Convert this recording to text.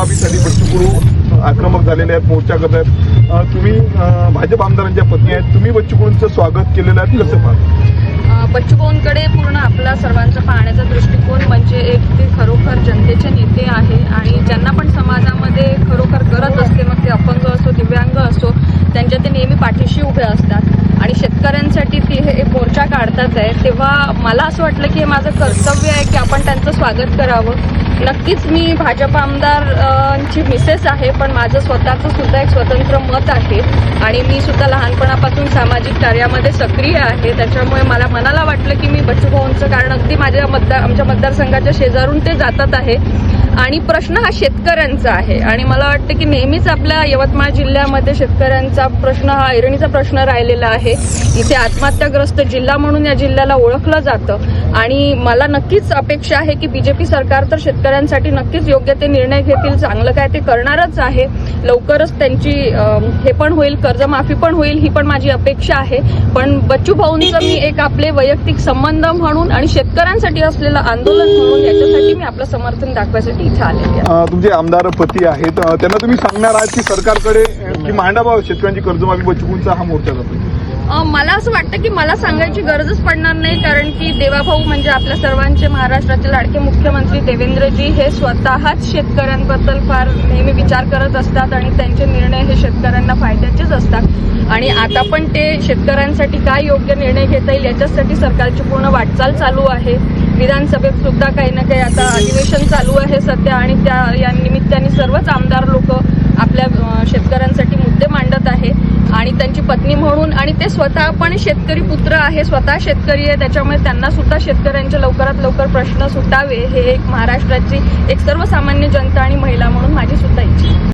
कर्जमाफीसाठी बच्चू कडू आक्रमक झालेले आहेत, मोर्चा करत आहेत. तुम्ही भाजप आमदारांच्या पत्नी आहेत, तुम्ही बच्चू कडूंचं स्वागत केलेलं आहे, कसं पाहता? बच्चू कडूंकडे पूर्ण आपला सर्वांचा पाहण्याचा दृष्टिकोन म्हणजे एक ते खरोखर जनतेचे नेते आहे आणि ज्यांना पण समाजामध्ये खरोखर गरज असते, मग ते अपंग असो दिव्यांग असो, त्यांच्या ते नेहमी पाठीशी उभे असतात आणि शेतकऱ्यांसाठी ते हे मोर्चा काढतात आहे. तेव्हा मला असं वाटलं की हे माझं कर्तव्य आहे की आपण त्यांचं स्वागत करावं. नक्कीच मी भाजप आमदारची मिसेस आहे, पण माझं स्वतःचं सुद्धा एक स्वतंत्र मत आहे आणि मी सुद्धा लहानपणापासून सामाजिक कार्यामध्ये सक्रिय आहे. त्याच्यामुळे मला मनाला वाटलं की मी बच्चू भाऊंचं, कारण अगदी आमच्या मतदारसंघाच्या शेजारून ते जातात आहे आणि प्रश्न हा शेतकऱ्यांचा आहे आणि मला वाटतं की नेहमीच आपल्या यवतमाळ जिल्ह्यामध्ये शेतकऱ्यांचा प्रश्न हा ऐरणीचा प्रश्न राहिलेला आहे. इथे आत्महत्याग्रस्त जिल्हा म्हणून या जिल्ह्याला ओळखलं जातं आणि मला नक्कीच अपेक्षा आहे की बीजेपी सरकार तर शेतकऱ्यांसाठी नक्कीच योग्य ते निर्णय घेतील, चांगलं काय ते करणारच आहे. लवकरच त्यांची हे पण होईल, कर्जमाफी पण होईल, ही पण माझी अपेक्षा आहे. पण बच्चू भाऊंचं मी एक आपले वैयक्तिक संबंध म्हणून आणि शेतकऱ्यांसाठी असलेलं आंदोलन म्हणून याच्यासाठी मी आपलं समर्थन दाखवायसाठी इथे आले. तुमचे आमदार पती आहेत, त्यांना तुम्ही सांगणार आहात की सरकारकडे की मांडावा शेतकऱ्यांची कर्जमाफी बच्चू कडूंचा हा मोर्चा जातो? मला असं वाटतं की मला सांगायची गरजच पडणार नाही, कारण की देवाभाऊ म्हणजे आपल्या सर्वांचे महाराष्ट्राचे लाडके मुख्यमंत्री देवेंद्रजी हे स्वतःच शेतकऱ्यांबद्दल फार नेहमी विचार करत असतात आणि त्यांचे निर्णय हे शेतकऱ्यांना फायद्याचेच असतात आणि आता पण ते शेतकऱ्यांसाठी काय योग्य निर्णय घेता येईल याच्यासाठी सरकारची पूर्ण वाटचाल चालू आहे. विधानसभेत सुद्धा काही ना काही आता अधिवेशन चालू आहे सध्या आणि या निमित्ताने सर्वच आमदार लोक आपल्या शेतकऱ्यांसाठी मुद्दे मांडत आहे आणि त्यांची पत्नी म्हणून, आणि ते स्वतः पण शेतकरी पुत्र आहे, स्वतः शेतकरी आहे, त्याच्यामुळे त्यांना सुद्धा शेतकऱ्यांचे लवकरात लवकर प्रश्न सुटावे हे एक महाराष्ट्राची एक सर्वसामान्य जनता आणि महिला